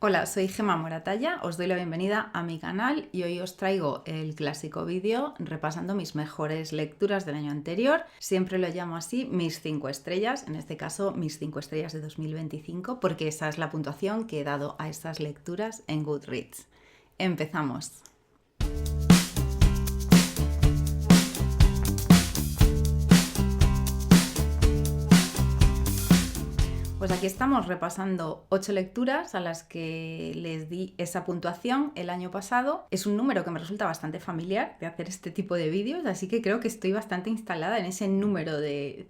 Hola, soy Gemma Moratalla, os doy la bienvenida a mi canal y hoy os traigo el clásico vídeo repasando mis mejores lecturas del año anterior. Siempre lo llamo así, mis 5 estrellas, en este caso mis 5 estrellas de 2025, porque esa es la puntuación que he dado a estas lecturas en Goodreads. Empezamos. Pues aquí estamos repasando 8 lecturas a las que les di esa puntuación el año pasado. Es un número que me resulta bastante familiar de hacer este tipo de vídeos, así que creo que estoy bastante instalada en ese número de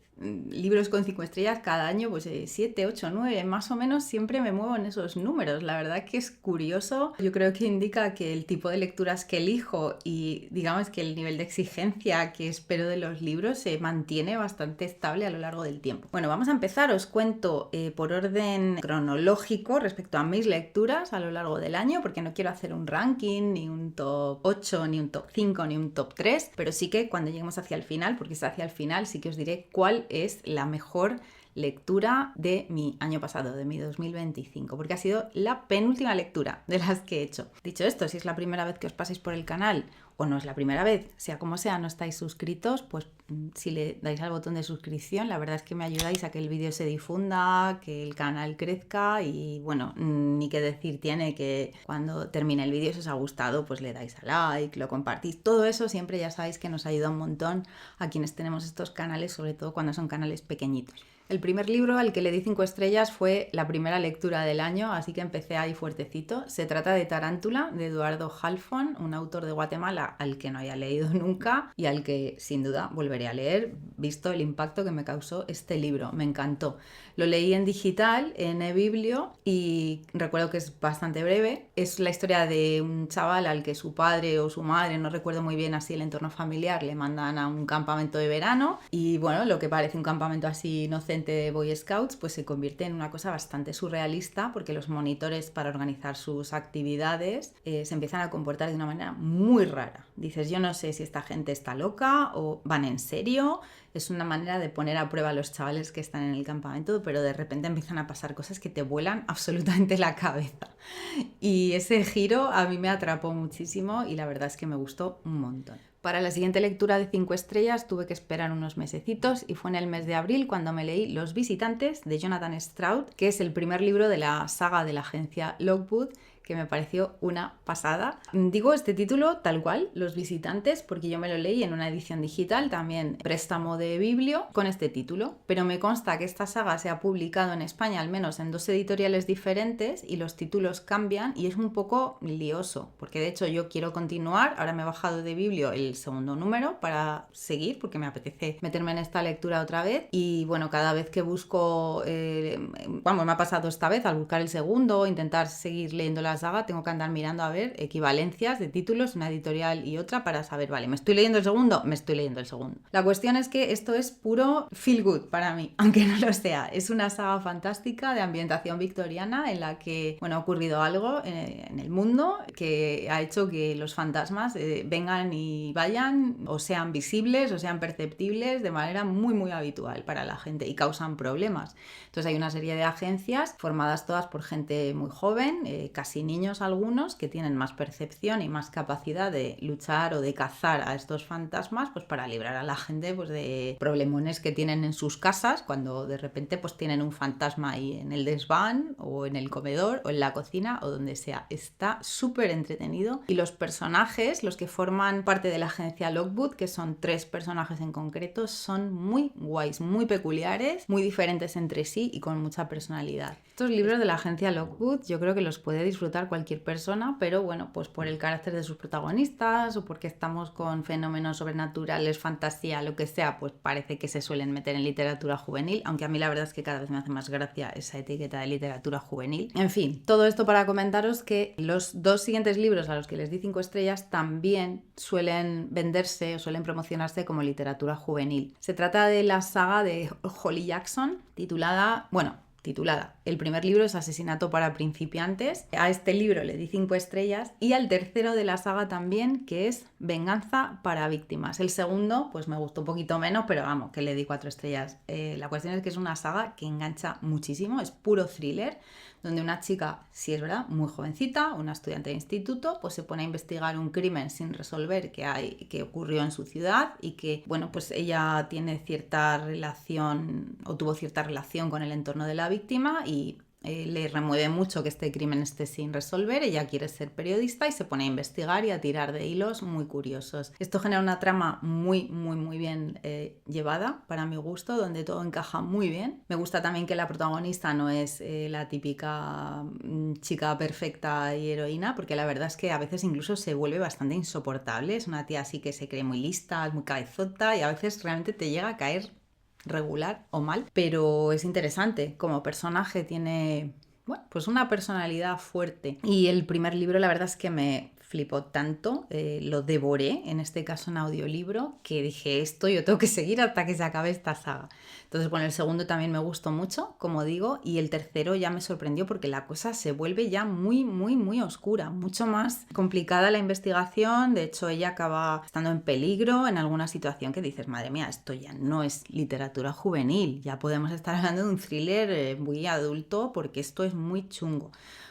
libros con 5 estrellas cada año, pues 7, 8, 9, más o menos siempre me muevo en esos números. La verdad que es curioso, yo creo que indica que el tipo de lecturas que elijo y digamos que el nivel de exigencia que espero de los libros se mantiene bastante estable a lo largo del tiempo. Bueno, vamos a empezar, os cuento por orden cronológico respecto a mis lecturas a lo largo del año, porque no quiero hacer un ranking, ni un top 8, ni un top 5, ni un top 3, pero sí que cuando lleguemos hacia el final, porque es hacia el final, sí que os diré cuál es la mejor lectura de mi año pasado, de mi 2025, porque ha sido la penúltima lectura de las que he hecho. Dicho esto, si es la primera vez que os pasáis por el canal o no es la primera vez, sea como sea, no estáis suscritos, pues si le dais al botón de suscripción, la verdad es que me ayudáis a que el vídeo se difunda, que el canal crezca y bueno, ni qué decir tiene que cuando termine el vídeo, si os ha gustado, pues le dais a like, lo compartís, todo eso siempre ya sabéis que nos ayuda un montón a quienes tenemos estos canales, sobre todo cuando son canales pequeñitos. El primer libro al que le di 5 estrellas fue la primera lectura del año, así que empecé ahí fuertecito. Se trata de Tarántula, de Eduardo Halfon, un autor de Guatemala al que no haya leído nunca y al que sin duda volveré a leer, visto el impacto que me causó este libro. Me encantó. Lo leí en digital, en eBiblio, y recuerdo que es bastante breve. Es la historia de un chaval al que su padre o su madre, no recuerdo muy bien así el entorno familiar, le mandan a un campamento de verano y bueno, lo que parece un campamento así inocente de Boy Scouts, pues se convierte en una cosa bastante surrealista porque los monitores para organizar sus actividades se empiezan a comportar de una manera muy rara. Dices, yo no sé si esta gente está loca o van en serio. Es una manera de poner a prueba a los chavales que están en el campamento, pero de repente empiezan a pasar cosas que te vuelan absolutamente la cabeza. Y ese giro a mí me atrapó muchísimo y la verdad es que me gustó un montón. Para la siguiente lectura de 5 estrellas tuve que esperar unos mesecitos y fue en el mes de abril cuando me leí Los visitantes de Jonathan Stroud, que es el primer libro de la saga de la agencia Lockwood, que me pareció una pasada. Digo este título tal cual, Los visitantes, porque yo me lo leí en una edición digital, también préstamo de Biblio, con este título, pero me consta que esta saga se ha publicado en España al menos en 2 editoriales diferentes y los títulos cambian y es un poco lioso, porque de hecho yo quiero continuar, ahora me he bajado de Biblio el segundo número para seguir, porque me apetece meterme en esta lectura otra vez y bueno, cada vez que busco, me ha pasado esta vez al buscar el segundo, intentar seguir leyendo la saga, tengo que andar mirando a ver equivalencias de títulos, una editorial y otra para saber, vale, ¿me estoy leyendo el segundo? Me estoy leyendo el segundo. La cuestión es que esto es puro feel good para mí, aunque no lo sea. Es una saga fantástica de ambientación victoriana en la que, bueno, ha ocurrido algo en el mundo que ha hecho que los fantasmas vengan y vayan, o sean visibles o sean perceptibles de manera muy, muy habitual para la gente y causan problemas. Entonces hay una serie de agencias formadas todas por gente muy joven, casi niños algunos, que tienen más percepción y más capacidad de luchar o de cazar a estos fantasmas, pues para librar a la gente pues de problemones que tienen en sus casas cuando de repente pues tienen un fantasma ahí en el desván o en el comedor o en la cocina o donde sea. Está súper entretenido y los personajes, los que forman parte de la agencia Lockwood, que son 3 personajes en concreto, son muy guays, muy peculiares, muy diferentes entre sí y con mucha personalidad. Estos libros de la agencia Lockwood yo creo que los puede disfrutar cualquier persona, pero bueno, pues por el carácter de sus protagonistas o porque estamos con fenómenos sobrenaturales, fantasía, lo que sea, pues parece que se suelen meter en literatura juvenil, aunque a mí la verdad es que cada vez me hace más gracia esa etiqueta de literatura juvenil. En fin, todo esto para comentaros que los 2 siguientes libros a los que les di 5 estrellas también suelen venderse o suelen promocionarse como literatura juvenil. Se trata de la saga de Holly Jackson, titulada El primer libro es Asesinato para principiantes. A este libro le di 5 estrellas y al tercero de la saga también, que es Venganza para víctimas. El segundo pues me gustó un poquito menos, pero vamos, que le di 4 estrellas. La cuestión es que es una saga que engancha muchísimo, es puro thriller. donde una chica, sí es verdad, muy jovencita, una estudiante de instituto, pues se pone a investigar un crimen sin resolver que ocurrió en su ciudad y que, bueno, pues ella tiene cierta relación o tuvo cierta relación con el entorno de la víctima y le remueve mucho que este crimen esté sin resolver. Ella quiere ser periodista y se pone a investigar y a tirar de hilos muy curiosos. Esto genera una trama muy bien llevada para mi gusto, donde todo encaja muy bien. Me gusta también que la protagonista no es la típica chica perfecta y heroína, porque la verdad es que a veces incluso se vuelve bastante insoportable. Es una tía así que se cree muy lista, es muy cabezota y a veces realmente te llega a caer regular o mal, pero es interesante. Como personaje tiene, bueno, pues una personalidad fuerte. Y el primer libro la verdad es que me flipó tanto, lo devoré, en este caso en audiolibro, que dije, esto yo tengo que seguir hasta que se acabe esta saga. Entonces, bueno, el segundo también me gustó mucho, como digo, y el tercero ya me sorprendió porque la cosa se vuelve ya muy oscura, mucho más complicada la investigación. De hecho, ella acaba estando en peligro en alguna situación que dices, madre mía, esto ya no es literatura juvenil, ya podemos estar hablando de un thriller muy adulto porque esto es muy chungo.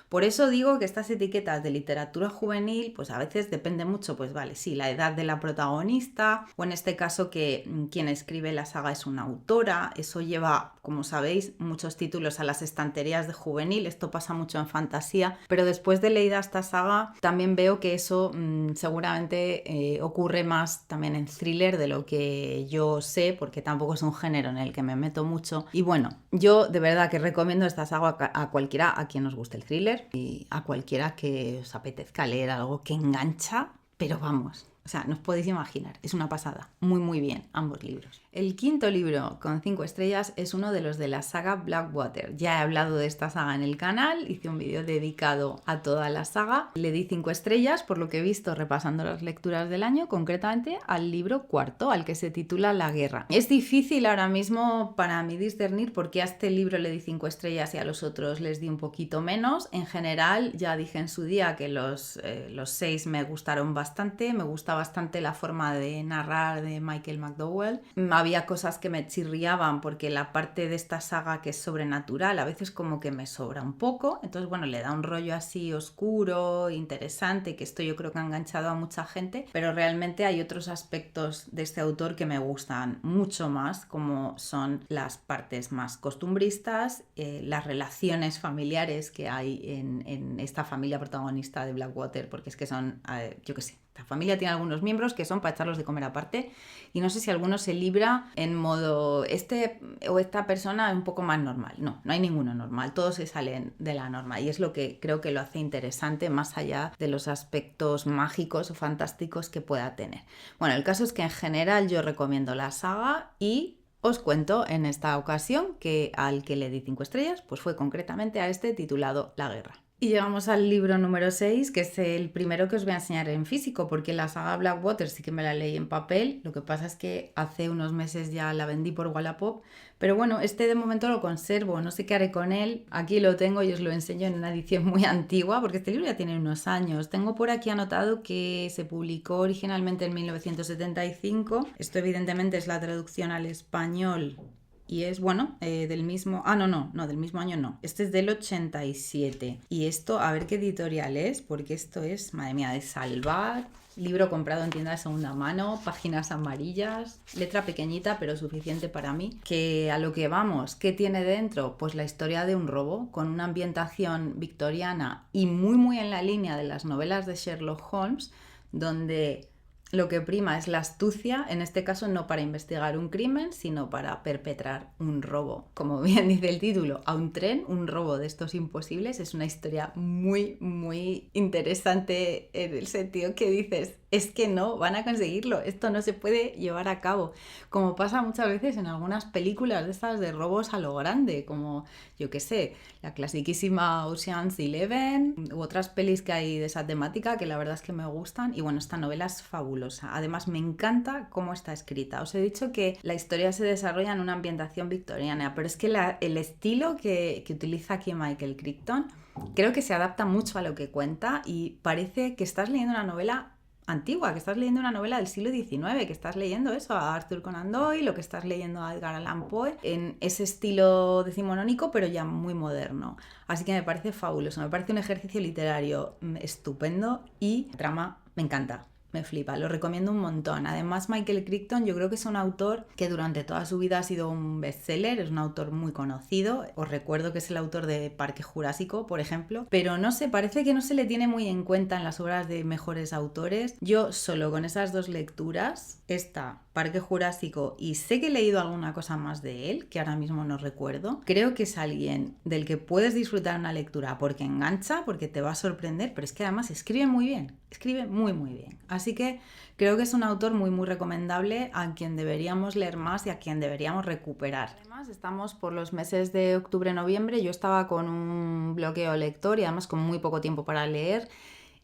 Por eso digo que estas etiquetas de literatura juvenil, pues a veces depende mucho, pues vale, sí, la edad de la protagonista, o en este caso que quien escribe la saga es una autora. Eso lleva, como sabéis, muchos títulos a las estanterías de juvenil. Esto pasa mucho en fantasía, pero después de leída esta saga también veo que eso seguramente ocurre más también en thriller de lo que yo sé, porque tampoco es un género en el que me meto mucho. Y bueno, yo de verdad que recomiendo esta saga a cualquiera a quien os guste el thriller y a cualquiera que os apetezca leer algo que engancha, pero vamos, o sea, no os podéis imaginar, es una pasada, muy bien ambos libros. El quinto libro con 5 estrellas es uno de los de la saga Blackwater. Ya he hablado de esta saga en el canal, hice un vídeo dedicado a toda la saga. Le di 5 estrellas por lo que he visto repasando las lecturas del año, concretamente al libro cuarto, al que se titula La Guerra. Es difícil ahora mismo para mí discernir por qué a este libro le di 5 estrellas y a los otros les di un poquito menos. En general, ya dije en su día que los 6 me gustaron bastante, me gusta bastante la forma de narrar de Michael McDowell. Había cosas que me chirriaban porque la parte de esta saga que es sobrenatural a veces como que me sobra un poco, entonces bueno, le da un rollo así oscuro, interesante, que esto yo creo que ha enganchado a mucha gente, pero realmente hay otros aspectos de este autor que me gustan mucho más, como son las partes más costumbristas, las relaciones familiares que hay en esta familia protagonista de Blackwater, porque es que son, yo qué sé, esta familia tiene algunos miembros que son para echarlos de comer aparte y no sé si alguno se libra en modo este o esta persona es un poco más normal. No hay ninguno normal, todos se salen de la norma y es lo que creo que lo hace interesante más allá de los aspectos mágicos o fantásticos que pueda tener. Bueno, el caso es que en general yo recomiendo la saga y os cuento en esta ocasión que al que le di 5 estrellas pues fue concretamente a este titulado La Guerra. Y llegamos al libro número 6, que es el primero que os voy a enseñar en físico, porque la saga Blackwater sí que me la leí en papel, lo que pasa es que hace unos meses ya la vendí por Wallapop, pero bueno, este de momento lo conservo, no sé qué haré con él, aquí lo tengo y os lo enseño en una edición muy antigua, porque este libro ya tiene unos años. Tengo por aquí anotado que se publicó originalmente en 1975, esto evidentemente es la traducción al español. Y es, bueno, del mismo... no, del mismo año no. Este es del 87. Y esto, a ver qué editorial es, porque esto es, madre mía, de Salvat. Libro comprado en tienda de segunda mano, páginas amarillas, letra pequeñita pero suficiente para mí. Que a lo que vamos, ¿qué tiene dentro? Pues la historia de un robo con una ambientación victoriana y muy en la línea de las novelas de Sherlock Holmes, donde lo que prima es la astucia, en este caso no para investigar un crimen, sino para perpetrar un robo. Como bien dice el título, a un tren, un robo de estos imposibles. Es una historia muy interesante en el sentido que dices, es que no van a conseguirlo, esto no se puede llevar a cabo. Como pasa muchas veces en algunas películas de estas de robos a lo grande, como, yo qué sé, la clasiquísima Ocean's 11 u otras pelis que hay de esa temática que la verdad es que me gustan. Y bueno, esta novela es fabulosa. Además, me encanta cómo está escrita. Os he dicho que la historia se desarrolla en una ambientación victoriana, pero es que el estilo que utiliza aquí Michael Crichton creo que se adapta mucho a lo que cuenta y parece que estás leyendo una novela antigua, que estás leyendo una novela del siglo XIX, que estás leyendo eso, a Arthur Conan Doyle, o que estás leyendo a Edgar Allan Poe, en ese estilo decimonónico, pero ya muy moderno. Así que me parece fabuloso, me parece un ejercicio literario estupendo y trama me encanta. Me flipa, lo recomiendo un montón. Además, Michael Crichton yo creo que es un autor que durante toda su vida ha sido un bestseller, es un autor muy conocido. Os recuerdo que es el autor de Parque Jurásico, por ejemplo. Pero no sé, parece que no se le tiene muy en cuenta en las obras de mejores autores. Yo solo con esas dos lecturas, esta, Parque Jurásico, y sé que he leído alguna cosa más de él, que ahora mismo no recuerdo, creo que es alguien del que puedes disfrutar una lectura porque engancha, porque te va a sorprender, pero es que además escribe muy bien, escribe muy muy bien. Así que creo que es un autor muy muy recomendable a quien deberíamos leer más y a quien deberíamos recuperar. Además estamos por los meses de octubre-noviembre, yo estaba con un bloqueo lector y además con muy poco tiempo para leer.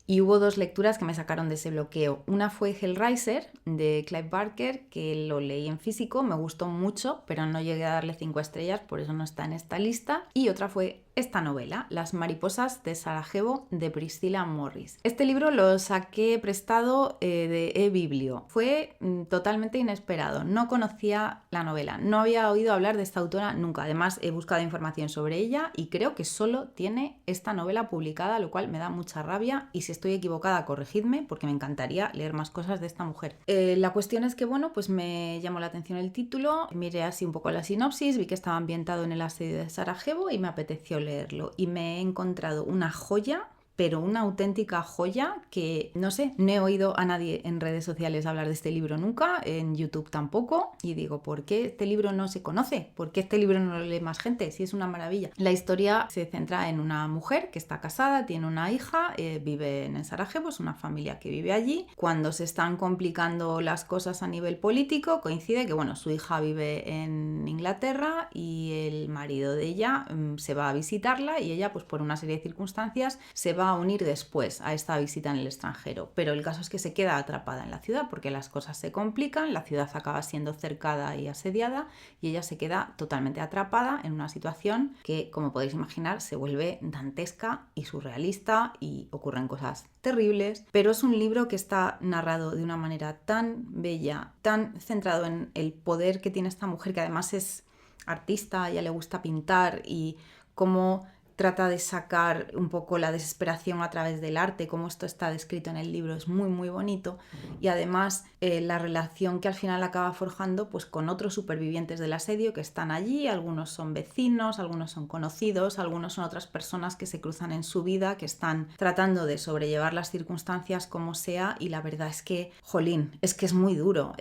Y hubo dos lecturas que me sacaron de ese bloqueo. Una fue Hellraiser, de Clive Barker, que lo leí en físico, me gustó mucho, pero no llegué a darle 5 estrellas, por eso no está en esta lista. Y otra fue esta novela, Las mariposas de Sarajevo, de Priscilla Morris. Este libro lo saqué prestado de eBiblio. Fue totalmente inesperado. No conocía la novela, no había oído hablar de esta autora nunca. Además, he buscado información sobre ella y creo que solo tiene esta novela publicada, lo cual me da mucha rabia. Y si estoy equivocada, corregidme, porque me encantaría leer más cosas de esta mujer. La cuestión es que, bueno, pues me llamó la atención el título, miré así un poco la sinopsis, vi que estaba ambientado en el asedio de Sarajevo y me apeteció leerlo. Y me he encontrado una joya, pero una auténtica joya que, no sé, no he oído a nadie en redes sociales hablar de este libro nunca, en YouTube tampoco, y digo, ¿por qué este libro no se conoce? ¿Por qué este libro no lo lee más gente? Sí, es una maravilla. La historia se centra en una mujer que está casada, tiene una hija, vive en Sarajevo, es una familia que vive allí. Cuando se están complicando las cosas a nivel político, coincide que, bueno, su hija vive en Inglaterra y el marido de ella se va a visitarla y ella, pues por una serie de circunstancias, se va a unir después a esta visita en el extranjero, pero el caso es que se queda atrapada en la ciudad porque las cosas se complican, la ciudad acaba siendo cercada y asediada y ella se queda totalmente atrapada en una situación que, como podéis imaginar, se vuelve dantesca y surrealista y ocurren cosas terribles, pero es un libro que está narrado de una manera tan bella, tan centrado en el poder que tiene esta mujer, que además es artista, a ella le gusta pintar, y cómo trata de sacar un poco la desesperación a través del arte, como esto está descrito en el libro, es muy muy bonito. Y además la relación que al final acaba forjando pues con otros supervivientes del asedio que están allí, algunos son vecinos, algunos son conocidos, algunos son otras personas que se cruzan en su vida, que están tratando de sobrellevar las circunstancias como sea, y la verdad es que, jolín, es que es muy duro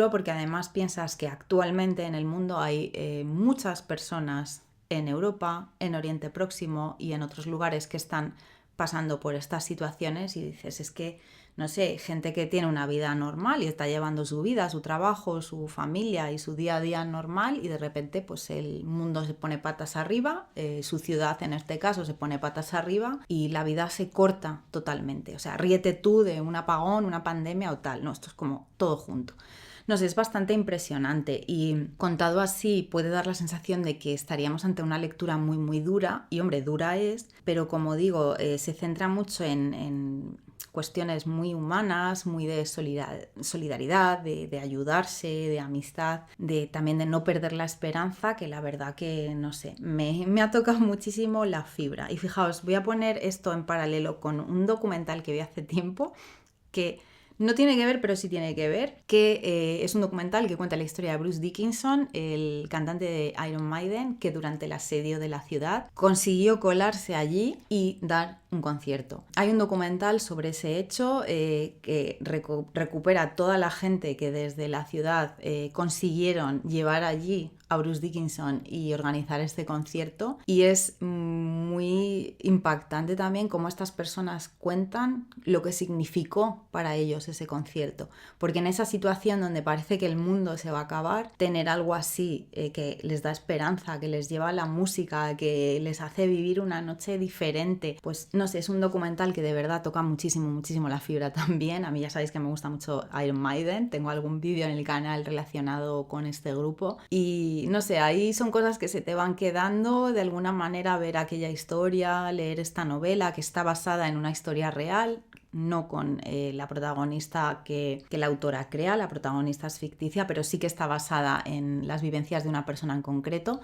porque además piensas que actualmente en el mundo hay muchas personas en Europa, en Oriente Próximo y en otros lugares que están pasando por estas situaciones, y dices, es que, no sé, gente que tiene una vida normal y está llevando su vida, su trabajo, su familia y su día a día normal, y de repente pues el mundo se pone patas arriba, su ciudad en este caso se pone patas arriba y la vida se corta totalmente. O sea, ríete tú de un apagón, una pandemia o tal, no, esto es como todo junto. No sé, es bastante impresionante y contado así puede dar la sensación de que estaríamos ante una lectura muy muy dura, y hombre, dura es, pero como digo, se centra mucho en cuestiones muy humanas, muy de solidaridad, de ayudarse, de amistad, también de no perder la esperanza, que la verdad que, no sé, me ha tocado muchísimo la fibra. Y fijaos, voy a poner esto en paralelo con un documental que vi hace tiempo, que no tiene que ver, pero sí tiene que ver, que es un documental que cuenta la historia de Bruce Dickinson, el cantante de Iron Maiden, que durante el asedio de la ciudad consiguió colarse allí y dar un concierto. Hay un documental sobre ese hecho que recupera a toda la gente que desde la ciudad consiguieron llevar allí a Bruce Dickinson y organizar este concierto, y es muy impactante también cómo estas personas cuentan lo que significó para ellos ese concierto, porque en esa situación donde parece que el mundo se va a acabar, tener algo así que les da esperanza, que les lleva la música, que les hace vivir una noche diferente, pues no sé, es un documental que de verdad toca muchísimo, muchísimo la fibra también. A mí ya sabéis que me gusta mucho Iron Maiden, tengo algún vídeo en el canal relacionado con este grupo, y no sé, ahí son cosas que se te van quedando de alguna manera, ver aquella historia, leer esta novela que está basada en una historia real, no con la protagonista que la autora crea, la protagonista es ficticia, pero sí que está basada en las vivencias de una persona en concreto.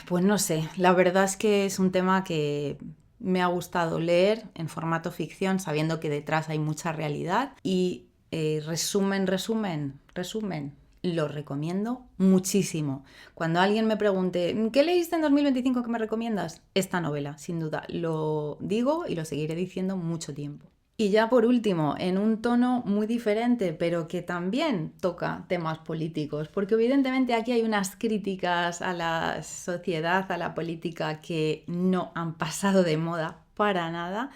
Pues no sé, la verdad es que es un tema que me ha gustado leer en formato ficción, sabiendo que detrás hay mucha realidad y resumen, lo recomiendo muchísimo. Cuando alguien me pregunte, ¿qué leíste en 2025 que me recomiendas? Esta novela, sin duda. Lo digo y lo seguiré diciendo mucho tiempo. Y ya por último, en un tono muy diferente, pero que también toca temas políticos, porque evidentemente aquí hay unas críticas a la sociedad, a la política, que no han pasado de moda para nada.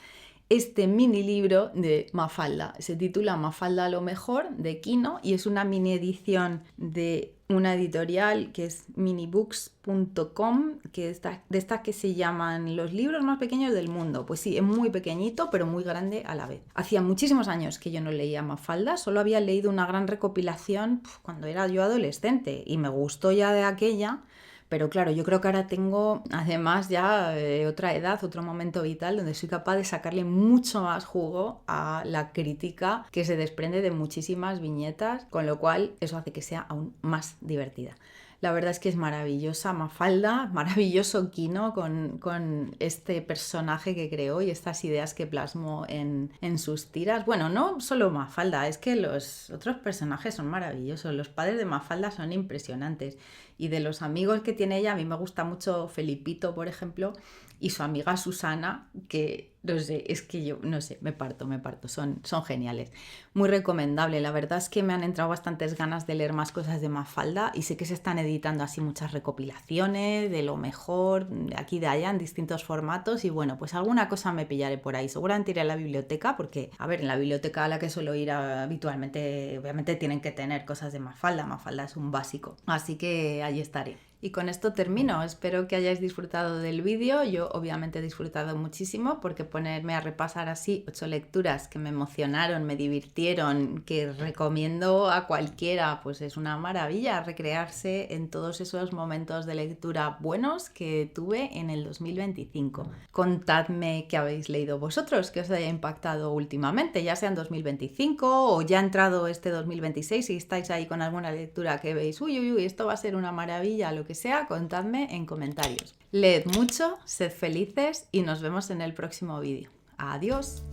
Este mini libro de Mafalda se titula Mafalda a lo mejor, de Kino, y es una mini edición de una editorial que es minibooks.com, que de estas que se llaman los libros más pequeños del mundo. Pues sí, es muy pequeñito, pero muy grande a la vez. Hacía muchísimos años que yo no leía Mafalda, solo había leído una gran recopilación cuando era yo adolescente y me gustó ya de aquella. Pero claro, yo creo que ahora tengo además ya otra edad, otro momento vital donde soy capaz de sacarle mucho más jugo a la crítica que se desprende de muchísimas viñetas, con lo cual eso hace que sea aún más divertida. La verdad es que es maravillosa Mafalda, maravilloso Kino con este personaje que creó y estas ideas que plasmó en sus tiras. Bueno, no solo Mafalda, es que los otros personajes son maravillosos. Los padres de Mafalda son impresionantes. Y de los amigos que tiene ella, a mí me gusta mucho Felipito, por ejemplo, y su amiga Susana, que no sé, es que yo, no sé, me parto, son geniales. Muy recomendable, la verdad es que me han entrado bastantes ganas de leer más cosas de Mafalda y sé que se están editando así muchas recopilaciones de lo mejor, de aquí y de allá, en distintos formatos y bueno, pues alguna cosa me pillaré por ahí. Seguramente iré a la biblioteca porque, a ver, en la biblioteca a la que suelo ir habitualmente, obviamente tienen que tener cosas de Mafalda, Mafalda es un básico, así que allí estaré. Y con esto termino, espero que hayáis disfrutado del vídeo, yo obviamente he disfrutado muchísimo porque ponerme a repasar así 8 lecturas que me emocionaron, me divirtieron, que recomiendo a cualquiera, pues es una maravilla recrearse en todos esos momentos de lectura buenos que tuve en el 2025. Contadme qué habéis leído vosotros, que os haya impactado últimamente, ya sea en 2025 o ya ha entrado este 2026 y estáis ahí con alguna lectura que veis, uy, esto va a ser una maravilla, lo que sea, contadme en comentarios. Leed mucho, sed felices y nos vemos en el próximo vídeo. ¡Adiós!